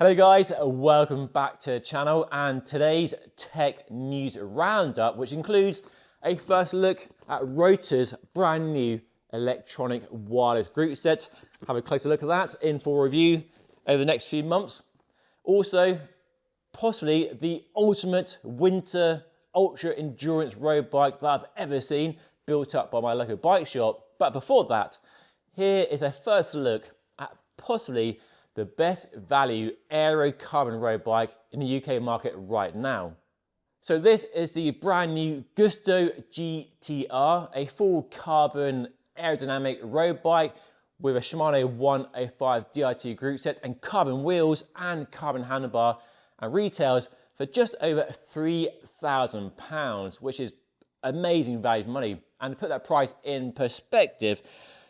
Hello guys, welcome back to the channel and today's tech news roundup, which includes a first look at Rotor's brand new electronic wireless group set. Have a closer look at that in for review over the next few months. Also, possibly the ultimate winter ultra endurance road bike that I've ever seen, built up by my local bike shop. But before that, here is a first look at possibly the best value aero carbon road bike in the UK market right now. So this is the brand new Gusto GTR, a full carbon aerodynamic road bike with a Shimano 105 DIT group set and carbon wheels and carbon handlebar, and retails for just over £3,000, which is amazing value for money. And to put that price in perspective,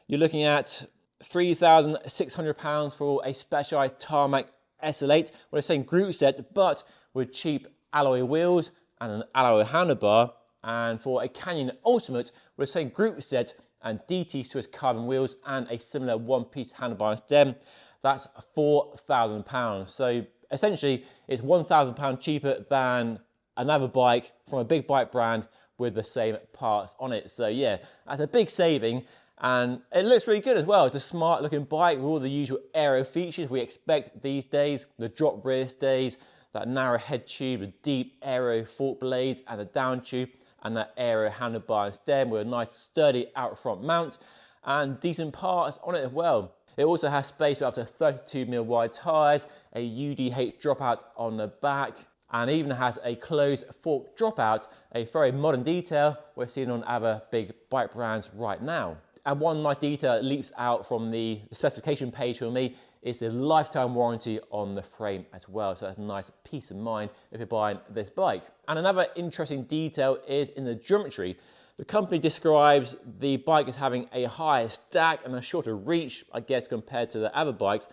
you're looking at £3,600 for a Specialized Tarmac SL8 with the same group set, but with cheap alloy wheels and an alloy handlebar. And for a Canyon Ultimate with the same group set and DT Swiss carbon wheels and a similar one-piece handlebar and stem, that's £4,000. So essentially, it's £1,000 cheaper than another bike from a big bike brand with the same parts on it. So yeah, that's a big saving. And it looks really good as well. It's a smart looking bike with all the usual aero features we expect these days. The drop rear stays, that narrow head tube with deep aero fork blades and a down tube, and that aero handlebar and stem with a nice sturdy out front mount and decent parts on it as well. It also has space for up to 32mm wide tyres, a UDH dropout on the back, and even has a closed fork dropout, a very modern detail we're seeing on other big bike brands right now. And one nice detail that leaps out from the specification page for me is the lifetime warranty on the frame as well. So that's a nice peace of mind if you're buying this bike. And another interesting detail is in the geometry. The company describes the bike as having a higher stack and a shorter reach, I guess, compared to the other bikes.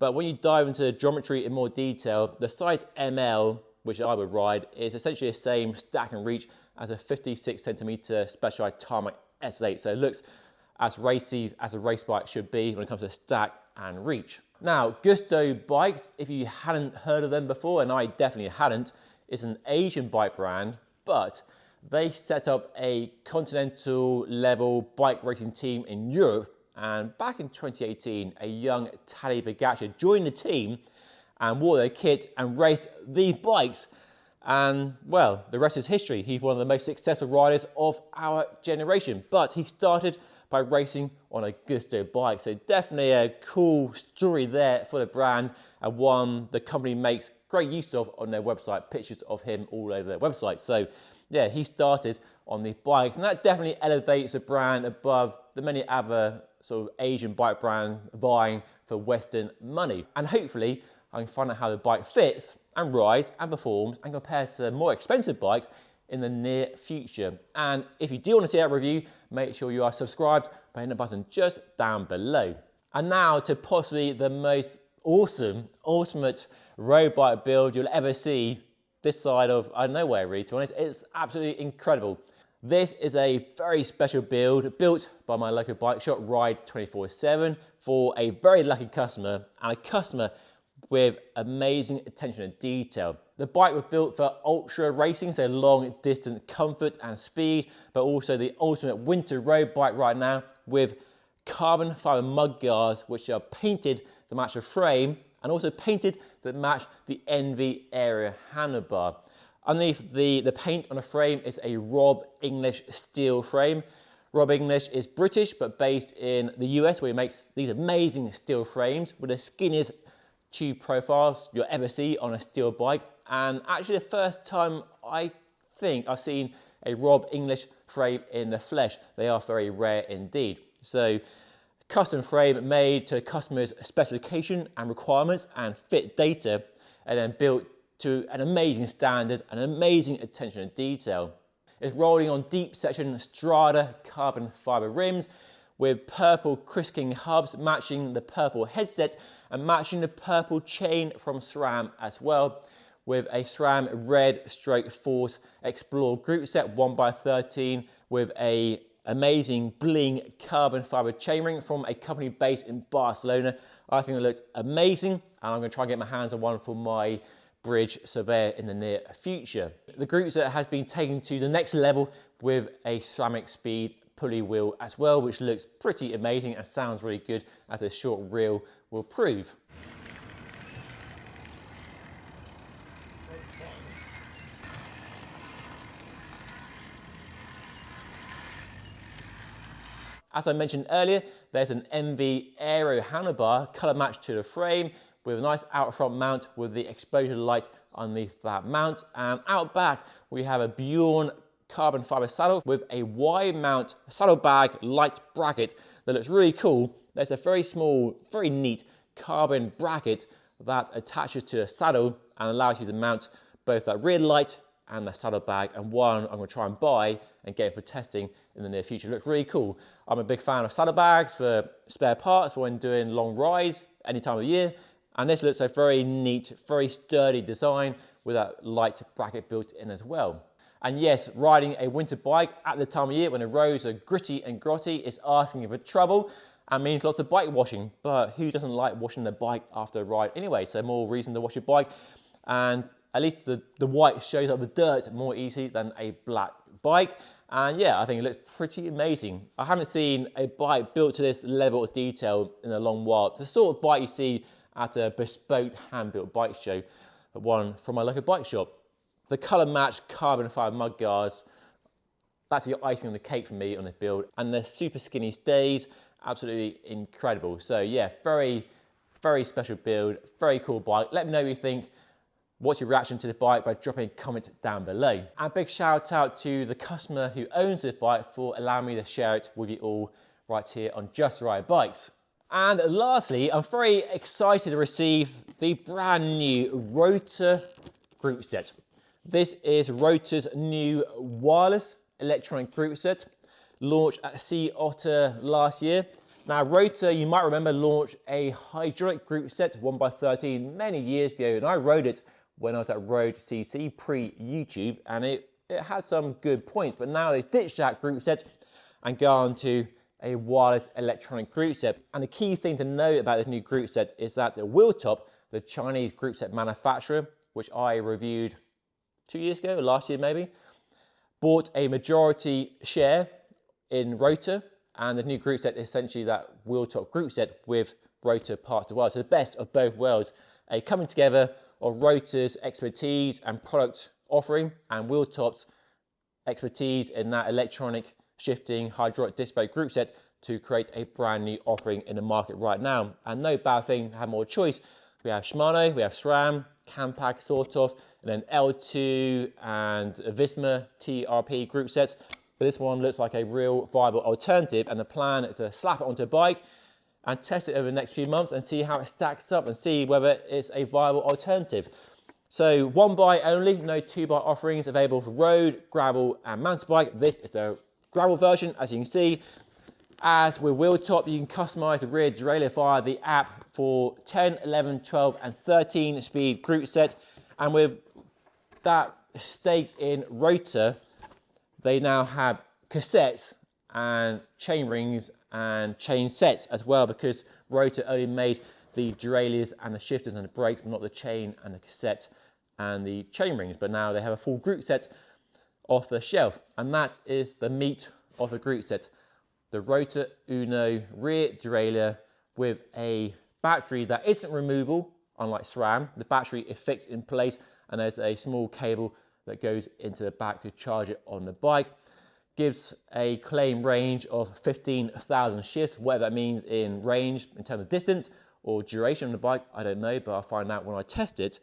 But when you dive into the geometry in more detail, the size ML, which I would ride, is essentially the same stack and reach as a 56cm Specialized Tarmac SL8. So it looks as racy as a race bike should be when it comes to stack and reach. Now, Gusto Bikes, if you hadn't heard of them before, and I definitely hadn't, is an Asian bike brand, but they set up a continental level bike racing team in Europe. And back in 2018, a young Tadej Pogačar joined the team and wore their kit and raced the bikes. And well, the rest is history. He's one of the most successful riders of our generation, but he started by racing on a Gusto bike. So definitely a cool story there for the brand, and one the company makes great use of on their website, pictures of him all over their website. So yeah, he started on the bikes, and that definitely elevates the brand above the many other sort of Asian bike brands vying for Western money. And hopefully I can find out how the bike fits and rides and performs and compares to more expensive bikes in the near future. And if you do want to see that review, make sure you are subscribed by hitting the button just down below. And now to possibly the most awesome, ultimate road bike build you'll ever see this side of nowhere, really, to be honest. It's absolutely incredible. This is a very special build built by my local bike shop, Ride 24/7, for a very lucky customer, and a customer with amazing attention to detail. The bike was built for ultra racing, so long distance comfort and speed, but also the ultimate winter road bike right now with carbon fiber mud guards, which are painted to match the frame and also painted to match the NV area handlebar. Underneath the paint on the frame is a Rob English steel frame. Rob English is British, but based in the US, where he makes these amazing steel frames with the skinniest tube profiles you'll ever see on a steel bike. And actually the first time I think I've seen a Rob English frame in the flesh. They are very rare indeed. So custom frame made to customer's specification and requirements and fit data, and then built to an amazing standard and amazing attention to detail. It's rolling on deep section Strada carbon fiber rims with purple Chris King hubs matching the purple headset and matching the purple chain from SRAM as well, with a SRAM red stroke Force Explore group set 1x13 with a amazing bling carbon fiber chainring from a company based in Barcelona. I think it looks amazing, and I'm going to try and get my hands on one for my bridge surveyor in the near future. The group set has been taken to the next level with a ceramic speed pulley wheel as well, which looks pretty amazing and sounds really good, as a short reel will prove. As I mentioned earlier, there's an MV Aero handlebar colour matched to the frame with a nice out front mount with the exposure light underneath that mount. And out back, we have a Bjorn carbon fibre saddle with a wide mount saddlebag light bracket that looks really cool. There's a very small, very neat carbon bracket that attaches to a saddle and allows you to mount both that rear light and the saddlebag, and one I'm going to try and buy and get it for testing in the near future. It looks really cool. I'm a big fan of saddlebags for spare parts when doing long rides any time of the year, and this looks a very neat, very sturdy design with that light bracket built in as well. And yes, riding a winter bike at the time of year when the roads are gritty and grotty is asking for trouble and means lots of bike washing, but who doesn't like washing their bike after a ride anyway? So more reason to wash your bike, and at least the white shows up the dirt more easily than a black bike. And yeah, I think it looks pretty amazing. I haven't seen a bike built to this level of detail in a long while. It's the sort of bike you see at a bespoke hand-built bike show, one from my local bike shop. The colour matched carbon fibre mud guards, that's the icing on the cake for me on this build. And the super skinny stays, absolutely incredible. So yeah, very, very special build, very cool bike. Let me know what you think. What's your reaction to the bike by dropping a comment down below. And a big shout out to the customer who owns this bike for allowing me to share it with you all right here on Just Ride Bikes. And lastly, I'm very excited to receive the brand new Rotor group set. This is Rotor's new wireless electronic group set, launched at Sea Otter last year. Now Rotor, you might remember, launched a hydraulic group set 1x13 many years ago, and I rode it when I was at Road CC pre-YouTube, and it had some good points, but now they ditched that group set and go on to a wireless electronic group set. And the key thing to know about this new group set is that the Wheeltop, the Chinese group set manufacturer, which I reviewed 2 years ago, last year maybe, bought a majority share in Rotor, and the new group set is essentially that Wheeltop group set with Rotor parts as well. So the best of both worlds, a coming together of Rotor's expertise and product offering and Wheeltop's expertise in that electronic shifting hydraulic disc brake group set to create a brand new offering in the market right now. And no bad thing to have more choice. We have Shimano, we have SRAM, Campac sort of, and then L2 and Visma TRP group sets. But this one looks like a real viable alternative, and the plan is to slap it onto a bike and test it over the next few months and see how it stacks up and see whether it's a viable alternative. So one buy only, no two buy offerings available for road, gravel and mountain bike. This is the gravel version, as you can see. As with Wheeltop, you can customize the rear derailleur via the app for 10, 11, 12 and 13 speed group sets. And with that stake in Rotor, they now have cassettes and chain rings and chain sets as well, because Rotor only made the derailleurs and the shifters and the brakes, but not the chain and the cassette and the chain rings. But now they have a full group set off the shelf, and that is the meat of the group set. The Rotor Uno rear derailleur with a battery that isn't removable, unlike SRAM. The battery is fixed in place, and there's a small cable that goes into the back to charge it on the bike. Gives a claim range of 15,000 shifts, whatever that means in range in terms of distance or duration on the bike, I don't know, but I'll find out when I test it.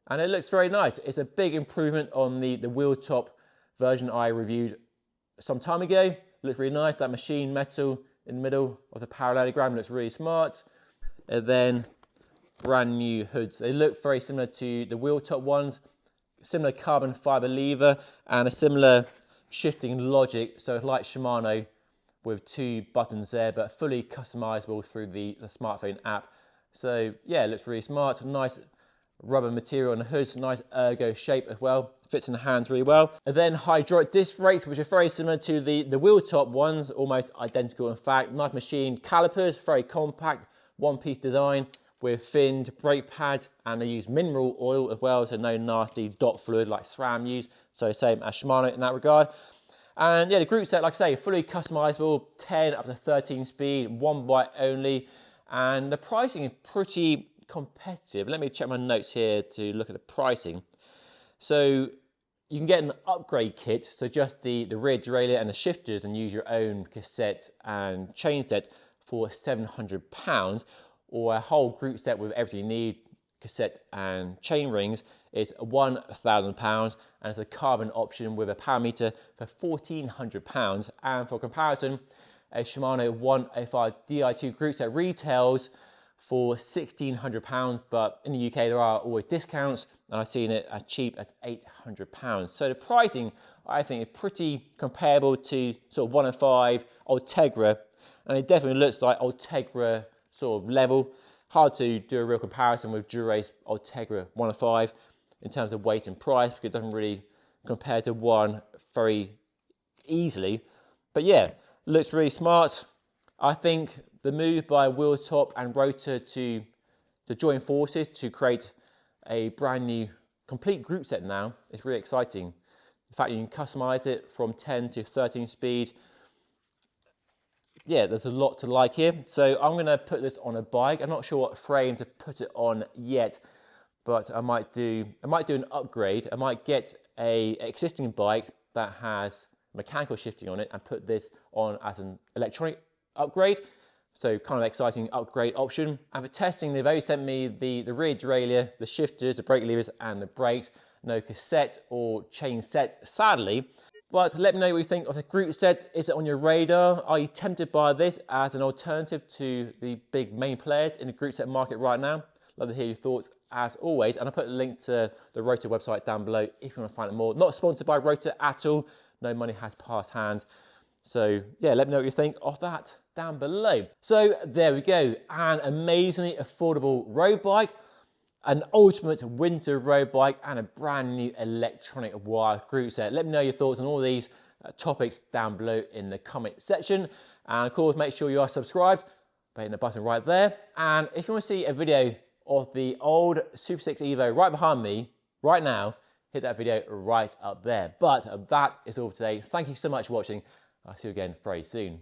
And it looks very nice. It's a big improvement on the Wheeltop version I reviewed some time ago. It looks really nice. That machine metal in the middle of the parallelogram looks really smart. And then brand new hoods. They look very similar to the Wheeltop ones, similar carbon fiber lever and a similar shifting logic. So it's like Shimano with two buttons there, but fully customizable through the smartphone app. So yeah, it looks really smart. Nice rubber material on the hoods, nice ergo shape as well. Fits in the hands really well. And then hydraulic disc brakes, which are very similar to the Wheeltop ones, almost identical in fact. Nice machine calipers, very compact, one-piece design with thinned brake pads, and they use mineral oil as well, so no nasty dot fluid like SRAM use. So same as Shimano in that regard. And yeah, the group set, like I say, fully customizable, 10 up to 13 speed, one bike only. And the pricing is pretty competitive. Let me check my notes here to look at the pricing. So you can get an upgrade kit, so just the rear derailleur and the shifters, and use your own cassette and chain set for £700, or a whole group set with everything you need, cassette and chain rings, is £1,000, and it's a carbon option with a power meter for £1,400. And for comparison, a Shimano 105 Di2 group set retails for £1,600, but in the UK there are always discounts, and I've seen it as cheap as £800. So the pricing, I think, is pretty comparable to sort of 105 Ultegra, and it definitely looks like Ultegra sort of level. Hard to do a real comparison with Dura-Ace Ultegra 105 in terms of weight and price, because it doesn't really compare to one very easily. But yeah, looks really smart. I think the move by Wheeltop and Rotor to join forces to create a brand new complete group set now is really exciting. The fact you can customize it from 10 to 13 speed. Yeah, there's a lot to like here. So I'm going to put this on a bike. I'm not sure what frame to put it on yet, but I might do an upgrade. I might get an existing bike that has mechanical shifting on it and put this on as an electronic upgrade. So kind of exciting upgrade option. And for testing, they've only sent me the rear derailleur, the shifters, the brake levers, and the brakes. No cassette or chain set, sadly. But let me know what you think of the group set. Is it on your radar? Are you tempted by this as an alternative to the big main players in the group set market right now? Love to hear your thoughts as always. And I'll put a link to the Rotor website down below if you want to find out more. Not sponsored by Rotor at all. No money has passed hands. So yeah, let me know what you think of that down below. So there we go. An amazingly affordable road bike, an ultimate winter road bike, and a brand new electronic wire group set. Let me know your thoughts on all these topics down below in the comment section. And of course, make sure you are subscribed by hitting the button right there. And if you want to see a video of the old Super 6 Evo right behind me right now, hit that video right up there. But that is all for today. Thank you so much for watching. I'll see you again very soon.